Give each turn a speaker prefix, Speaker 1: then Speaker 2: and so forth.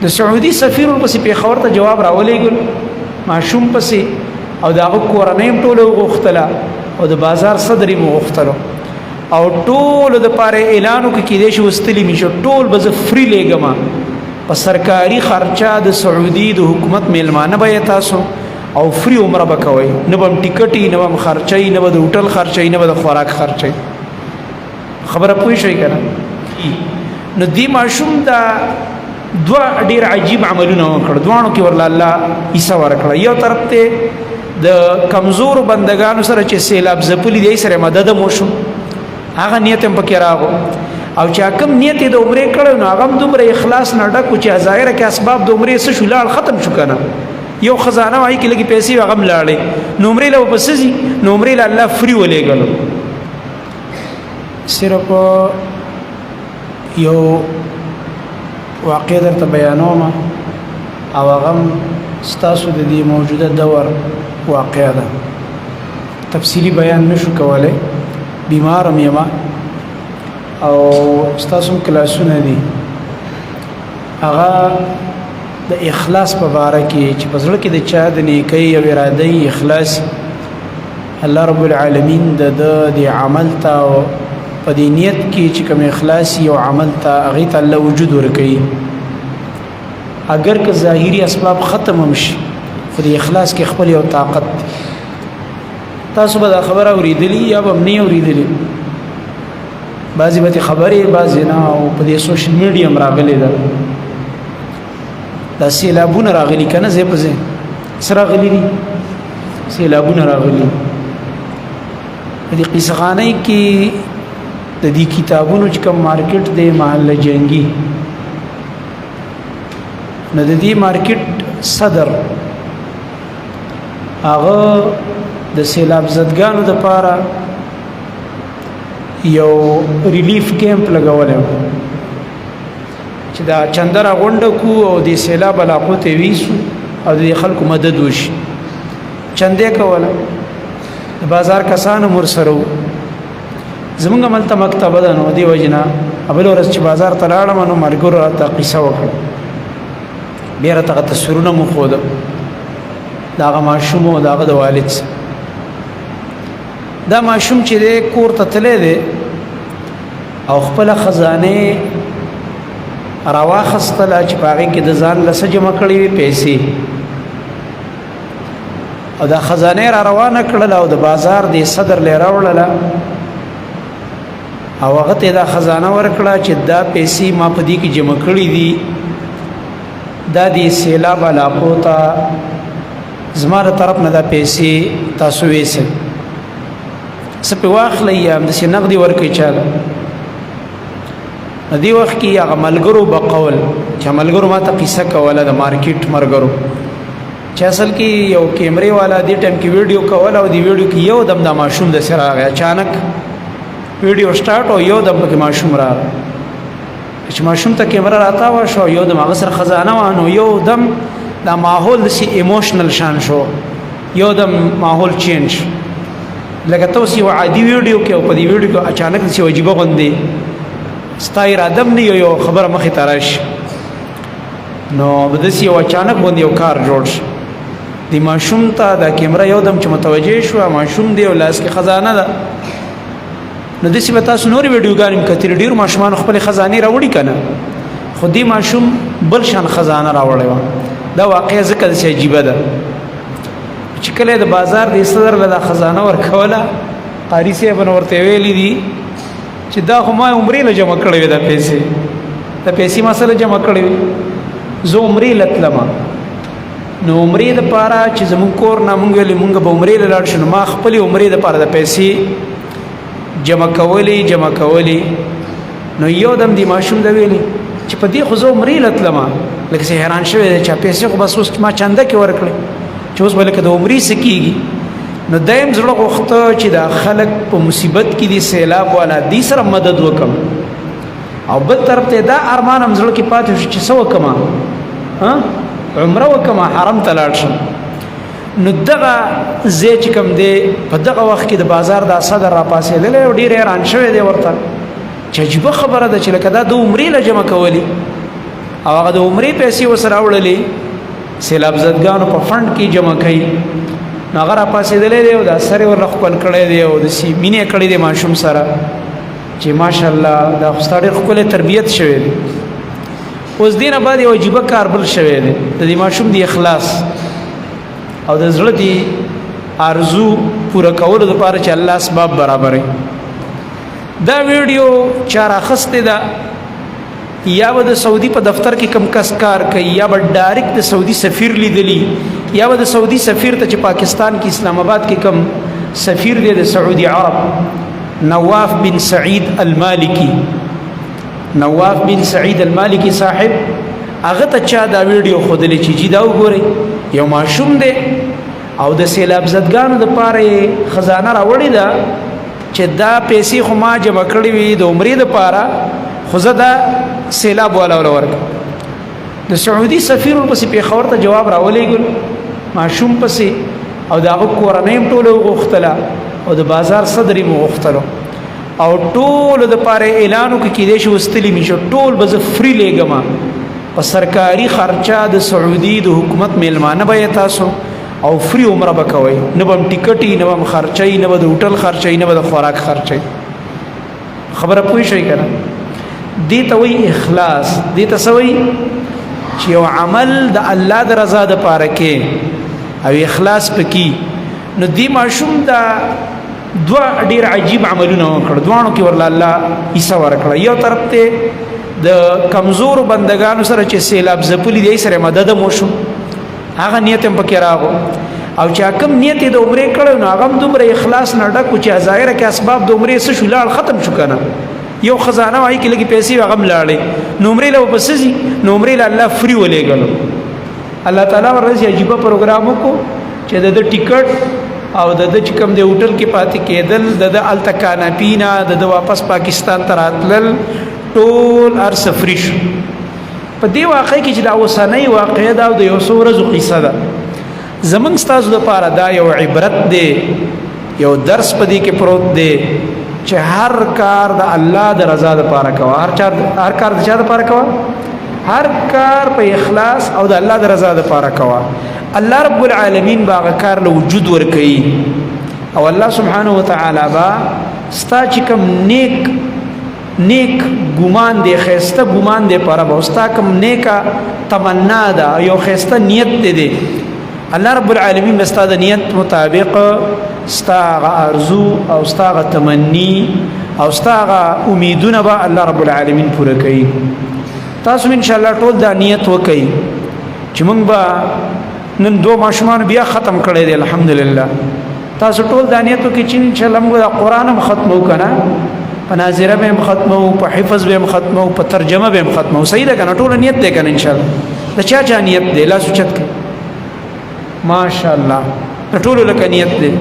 Speaker 1: د سعودي سفیر ورپسې پیښور ته جواب راولېږل ماشوم پسې او د هغه کورنۍ هم ټوله وغوښتله او د بازار صدر یې وغوښتلو او ټولو دپاره اعلان وکړي کېدای شي وستلي مې شو ټول به زه فري لېږم په سرکاري خرچه د سعودي د حکومت میلمانه به یې تاسو او فري عمره به کوئ نه به هم ټیکټ نه به هم خرچه نه به د هوټل خرچه نه به د خوراک خرچه خبره پوه شوئ که نه نو دې ماشوم دا دوه ډېر عجیب عملونه وکړه دواړو کې ورله الله عیسه ورکړه یو طرف ته د کمزورو بندګانو سره چې سیلاب ځپلي دی سره مدد مو شو هغه نیت هم پکې راغو او چې کوم نیت د عمرې کړو نو هغه دومره اخلاص نه ډک چې ظاهره کې اسباب د عمرې څه شو لاړ ختم شو کنه یو خزانه وای کې لګي پیسې هغه لاړې نو عمرې له وبسځي نو عمرې له الله فري ولېګلو صرف یو واقع درته بیانوم او هغه ستاسو د دې موجوده دور واقع ده تفصیلی بیان نشو کولای بیمارم یم او ستاسو کلاسونه دي هغه د اخلاص په اړه کې چې په زړه کې د چا د نیکۍ او ارادې اخلاص الله رب العالمین د عمل ته په دې نیت کې چې کوم اخلاص یو عمل ته هغه ته الله وجود ورکړي اگر که ظاهري اسباب ختم هم شي خو د اخلاص کې خپل یو طاقت تاسو به دا خبره اوریدلی یا به نه اوریدلی بعضی به خبرې بعضی نه او په دې سوشل میډیا هم راغلي ده دا سیلابونه راغلي کنه زه په ځین سره راغلي دي سیلابونه راغلي دې قصه خانه کې د دې کتابونو چې کوم مارکیټ دی محله جنگي نو د دې مارکیټ صدر هغه د سیلاب زدګانو د پاره یو ریلیف کیمپ لګولم چې دا چندره غونډه کو او د سیلاب علاقو ته ویسو او د خلکو مدد وشي چندې کوله د بازار کسانو مر سره زمونږ ملته مکتبه ده نو دی وجنا ابل ورځ چې بازار ته لاړم نو مرګور راته قصه وکړه بیا راته تصویرونه مو خو دا ماشوم او دا د والد دا ماشوم چې کور ته تللی دی او خپل خزانه راواخستله چې په هغې کې د ځان لسه جمع کړې وي پیسې او دا خزانه را روانه کړله او د بازار د صدر لی راوړله او هغه ته دا خزانه ورکړه چې دا پیسې ما په دې کې جمع کړې دي دا د سیلاب علاقو ته زما د طرف نه دا پیسې تاسو ویسئ څه په واخلئ یا همداسې نغدي ورکوئ چاله دې وخت کې هغه ملګرو به قول چې ملګرو ما ته قصه کوله د مارکیټ ملګرو چې اصل کې یو کیمرې والا دې ټایم کې ویډیو کوله او دې ویډیو کې یو دم دا ماشوم د سره راغی اچانک ویډیو سٹارټ او یو دم کې ماشوم راغی چې ماشوم ته کیمرا راتاوه شو یو دم هغه سره خزانه وانه یو دم دا ماحول د سی ایموشنل شان شو یو دم ماحول چینج لکه تاسو یو عادي ویډیو کې او په دې ویډیو کې اچانک څه عجیب غوندي ستایر ادم نه یو خبره مخې ته راشي نو بدس یو اچانک غوندي یو کار جوړ شي د ماشوم ته دا کیمرا یو دم چې متوجه شو ماشوم دی او لاس کې خزانه ده نو دسی به تاسو نور ویډیوګانې کتل ډیر ماشومان خپل خزانه راوړي کنه خو دې ماشوم بل شان خزانه راوړی و دا واقعي ذکر شي عجیب ده چې کله د بازار د صدر له خزانه ورکوله قاری صاحب ورته ویلي دي چې دا خو ما عمرې له جمع کړې ده د پیسې مسله جمع کړې زه عمرې لتلم نو عمرې د پاره چې زمون کور نه مونږ ویلې مونږ به عمرې لاړ شو ما خپل عمرې د پاره د پیسې جمع کولی نو یو دم دی ماشوم دا ویلی چې په دې خو زه عمرې لتلم لکه څه حیران شوی دی چې پیسې خو بس اوس ما چنده کې ورکړې چې اوس به لکه د عمرې څه کېږي نو دایم زړه غوښته چې دا خلک په مصیبت کې دي سیلاب والا دې سره مدد وکړم او بل طرف ته دا ارمان هم زړه کې پاتې شو چې څه وکړم عمره وکړم حرم ته لاړ شم نو دغه زه چې کوم دی په دغه وخت کې د بازار د صدر را پاسېدلی او ډېر حیران شوی دی ورته چې عجیبه خبره ده چې لکه دا د عمرې له جمع کولی او هغه د عمرې پیسې وسره وړلې سیلاب زدګانو په فند کې جمع کړي نو هغه را پاسېدلی دی او دا سر یې ورله ښکل کړی دی او داسې مینې یې کړې دی ماشوم سره چې ماشاءالله دا خو ستا ډېر ښکلی تربیت شوی دی. اوس دې نه بعد یو عجیبه کار بل شوی دی د دې ماشوم د اخلاص او د زړه د آرزو پوره کولو دپاره چې الله اسباب برابروي. دا ویډیو چا راخستی ده یا به د سعودي په دفتر کې کم کس کار کوي یا به ډایرکټ د سعودي سفیر لیدلی یا به د سعودي سفیر ته چې پاکستان کې اسلام آباد کې کم سفیر دی د سعودي عرب نواف بن سعید المالکی نواف بن سعید المالکی صاحب هغه ته چا دا ویډیو ښودلی چې جی دا وګورئ یو ماشوم دی او د سیلاب زدګانو دپاره یې خزانه راوړې ده چې دا پیسې خو ما جمع کړې وي د عمرې دپاره خو زه دا سیلاب والا ورکړم. د سعودي سفیر ورپسې پېښور ته جواب راولېږل ماشوم پسې او د هغه کورنۍ هم ټوله وغوښتله او د بازار صدر یې وغوښتلو او ټولو دپاره اعلان وکړي کېدای شي وستلي مې شو ټول به زه فري لېږم په سرکاري خرچه د سعودي د حکومت میلمانه به یې تاسو او فری عمره به کوئ نه به هم ټیکټي نه به هم خرچئ نه به د هوټل خرچئ نه به د خوراک خرچئ. خبره پوه شئ که نه دې ته وایي اخلاص. دې ته څه وایي چې یو عمل د الله د رضا دپاره کې او اخلاص پکې نو دې ماشوم دا دوه ډېر عجیب عملونه وکړه دواړو کې ورله الله حصه ورکړه. یو طرف ته د کمزورو بندګانو سره چې سیلاب ځپلي دی سره مدد مو شو هغه نیت هم پکې راغو او چې کوم نیت د عمرې کړی نو هغه هم دومره اخلاص نه ډک و چې ظاهره کې اسباب د عمرې څه شو لاړ ختم شو که نه یو خزانه وایي کې لږې پیسې هغه هم لاړې نو عمرې له به څه ځي نو عمرې له الله فري ولېږلو. الله تعالی ورځ عجیبه پروګرام وکړو چې د ده ټیکټ او د ده چې کوم د هوټل کې پاتې کېدل د ده هلته کاناپینا د ده واپس پاکستان ته راتلل ټول هر څه فري شو. په دې واقع کې چې دا اوسنۍ واقعه ده او د یو څو ورځو قصه ده زمونږ ستاسو دپاره دا یو عبرت دی یو درس په دې کې پروت دی چې هر کار د الله د رضا دپاره کوه هر کار د چا دپاره کوه هر کار په اخلاص او د الله د رضا دپاره کوه. الله رب العالمین به هغه کار له وجود ورکوي او الله سبحانه وتعالی به ستا چې کوم نیک ګمان دی خیسته ګمان دی پاره به ستا کوم نیکه تمنا ده یو خیسته نیت دی الله رب العالمین به ستا د نیت مطابق ستا هغه ارزو او ستا هغه تمني او ستا هغه امیدونه به الله رب العالمین پوره کوي. تاسو ان شاء الله ټول دا نیت وکئ چې موږ به نن دو ماشومان بیا ختم کړی دی الحمدلله. تاسو ټول دا نیت وکئ چې ان شاء الله موږ د قرآن هم ختمو که نه په ناظره به هم ختمو په حفظ به هم ختمو په ترجمه به هم ختمو. صحیح ده که نه ټوله نیت دی که نه ان شاء الله د چا نیت دی لاس اوچت کړئ ماشاءالله د ټولو لکه نیت دی.